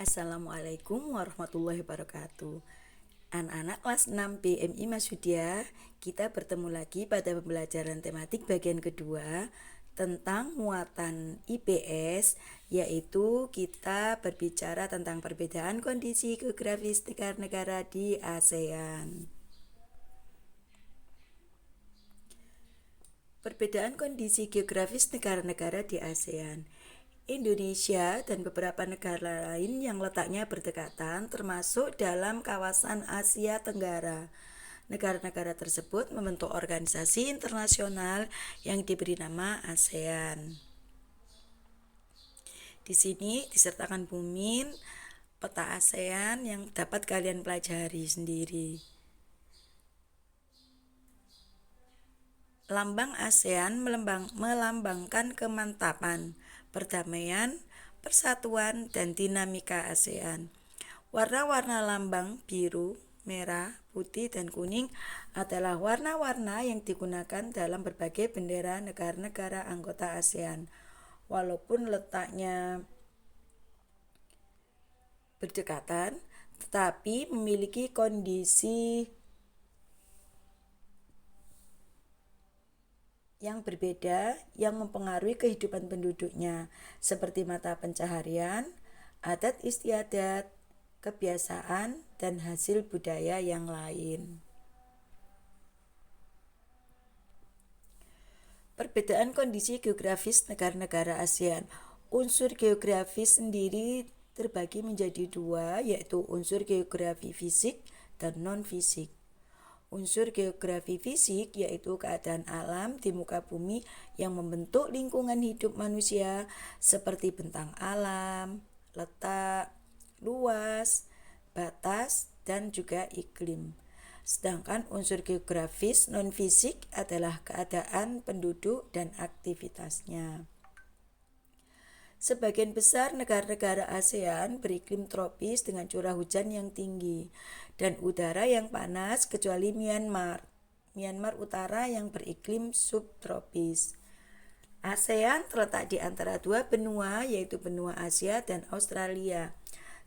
Assalamualaikum warahmatullahi wabarakatuh. Anak-anak kelas 6 BMI Masudia, kita bertemu lagi pada pembelajaran tematik bagian kedua tentang muatan IPS, yaitu kita berbicara tentang perbedaan kondisi geografis negara-negara di ASEAN. Perbedaan kondisi geografis negara-negara di ASEAN. Indonesia dan beberapa negara lain yang letaknya berdekatan termasuk dalam kawasan Asia Tenggara. Negara-negara tersebut membentuk organisasi internasional yang diberi nama ASEAN. Di sini disertakan bumi peta ASEAN yang dapat kalian pelajari sendiri. Lambang ASEAN melambangkan kemantapan, perdamaian, persatuan, dan dinamika ASEAN. Warna-warna lambang biru, merah, putih, dan kuning adalah warna-warna yang digunakan dalam berbagai bendera negara-negara anggota ASEAN. Walaupun letaknya berdekatan, tetapi memiliki kondisi yang berbeda yang mempengaruhi kehidupan penduduknya, seperti mata pencaharian, adat istiadat, kebiasaan, dan hasil budaya yang lain. Perbedaan kondisi geografis negara-negara ASEAN. Unsur geografis sendiri terbagi menjadi dua, yaitu unsur geografi fisik dan non-fisik. Unsur geografi fisik yaitu keadaan alam di muka bumi yang membentuk lingkungan hidup manusia seperti bentang alam, letak, luas, batas, dan juga iklim. Sedangkan unsur geografis non-fisik adalah keadaan penduduk dan aktivitasnya. Sebagian besar negara-negara ASEAN beriklim tropis dengan curah hujan yang tinggi dan udara yang panas kecuali Myanmar. Myanmar Utara yang beriklim subtropis. ASEAN terletak di antara dua benua, yaitu benua Asia dan Australia,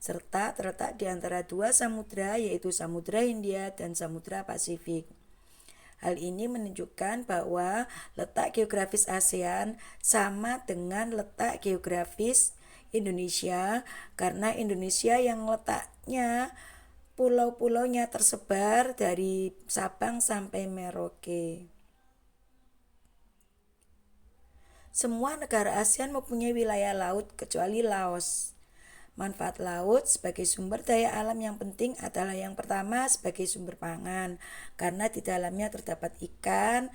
serta terletak di antara dua samudra, yaitu Samudra Hindia dan Samudra Pasifik. Hal ini menunjukkan bahwa letak geografis ASEAN sama dengan letak geografis Indonesia, karena Indonesia yang letaknya pulau-pulaunya tersebar dari Sabang sampai Merauke. Semua negara ASEAN mempunyai wilayah laut kecuali Laos. Manfaat laut sebagai sumber daya alam yang penting adalah yang pertama sebagai sumber pangan, karena di dalamnya terdapat ikan,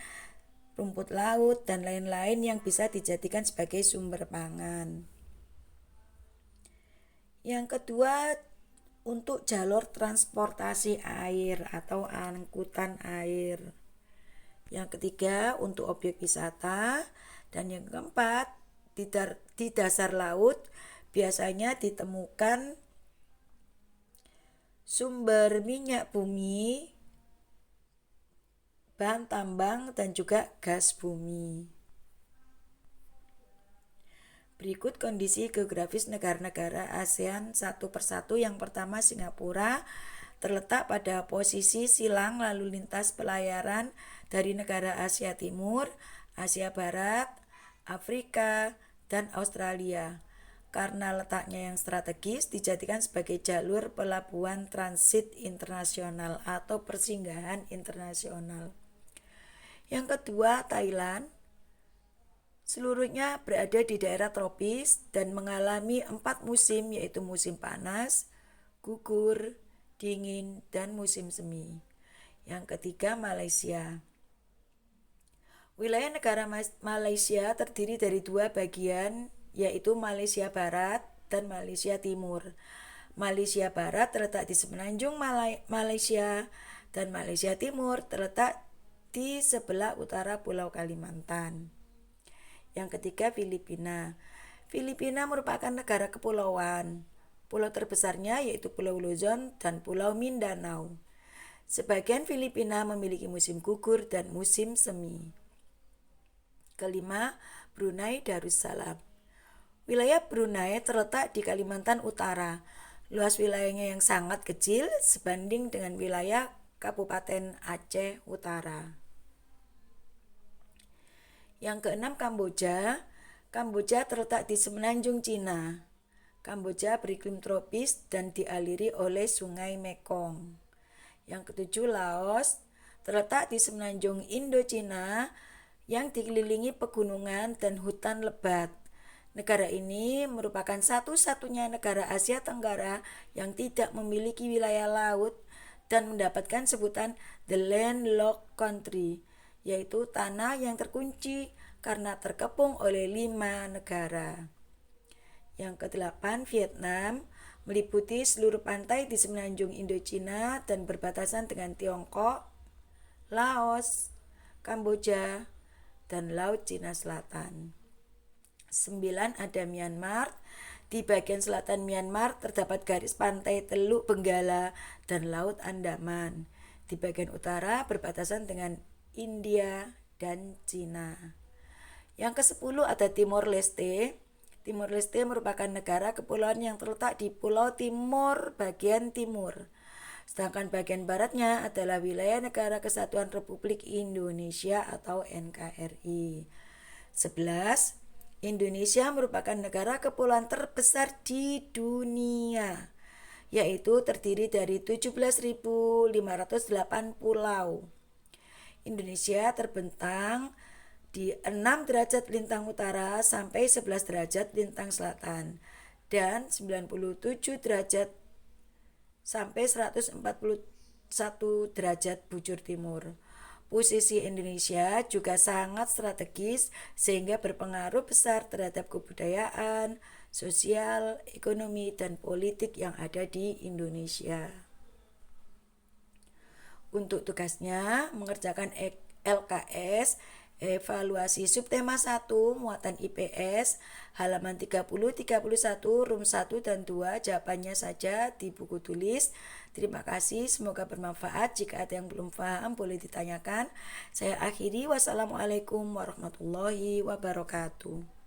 rumput laut, dan lain-lain yang bisa dijadikan sebagai sumber pangan. Yang kedua, untuk jalur transportasi air atau angkutan air. Yang ketiga, untuk objek wisata. Dan yang keempat, di dasar laut biasanya ditemukan sumber minyak bumi, bahan tambang, dan juga gas bumi. Berikut kondisi geografis negara-negara ASEAN satu persatu. Yang pertama, Singapura terletak pada posisi silang lalu lintas pelayaran dari negara Asia Timur, Asia Barat, Afrika, dan Australia. Karena letaknya yang strategis, dijadikan sebagai jalur pelabuhan transit internasional atau persinggahan internasional. Yang kedua, Thailand. Seluruhnya berada di daerah tropis dan mengalami 4 musim, yaitu musim panas, gugur, dingin, dan musim semi. Yang ketiga, Malaysia. Wilayah negara Malaysia terdiri dari dua bagian, yaitu Malaysia Barat dan Malaysia Timur. Malaysia Barat terletak di semenanjung Malaysia dan Malaysia Timur terletak di sebelah utara Pulau Kalimantan. Yang ketiga, Filipina. Filipina merupakan negara kepulauan. Pulau terbesarnya yaitu Pulau Luzon dan Pulau Mindanao. Sebagian Filipina memiliki musim gugur dan musim semi. Kelima, Brunei Darussalam. Wilayah Brunei terletak di Kalimantan Utara. luas wilayahnya yang sangat kecil sebanding dengan wilayah Kabupaten Aceh Utara. Yang keenam, Kamboja. Kamboja terletak di semenanjung Cina. Kamboja beriklim tropis dan dialiri oleh Sungai Mekong. Yang ketujuh, Laos. Terletak di semenanjung Indochina yang dikelilingi pegunungan dan hutan lebat. Negara ini merupakan satu-satunya negara Asia Tenggara yang tidak memiliki wilayah laut dan mendapatkan sebutan The Landlocked Country, yaitu tanah yang terkunci karena terkepung oleh 5 negara. Yang kedelapan, Vietnam, meliputi seluruh pantai di semenanjung Indochina dan berbatasan dengan Tiongkok, Laos, Kamboja, dan Laut Cina Selatan. 9, ada Myanmar. Di bagian selatan Myanmar terdapat garis pantai Teluk Benggala dan Laut Andaman. Di bagian utara berbatasan dengan India dan Cina. Yang ke-10 ada Timor Leste. Timor Leste merupakan negara kepulauan yang terletak di Pulau Timor bagian timur. Sedangkan bagian baratnya adalah wilayah Negara Kesatuan Republik Indonesia atau NKRI. 11. Indonesia merupakan negara kepulauan terbesar di dunia, yaitu terdiri dari 17.508 pulau. Indonesia terbentang di 6 derajat lintang utara sampai 11 derajat lintang selatan dan 97 derajat sampai 141 derajat bujur timur. Posisi Indonesia juga sangat strategis sehingga berpengaruh besar terhadap kebudayaan, sosial, ekonomi, dan politik yang ada di Indonesia. Untuk tugasnya mengerjakan LKS, evaluasi subtema 1, muatan IPS, halaman 30-31, room 1 dan 2, jawabannya saja di buku tulis. Terima kasih, semoga bermanfaat. Jika ada yang belum paham boleh ditanyakan. Saya akhiri, wassalamualaikum warahmatullahi wabarakatuh.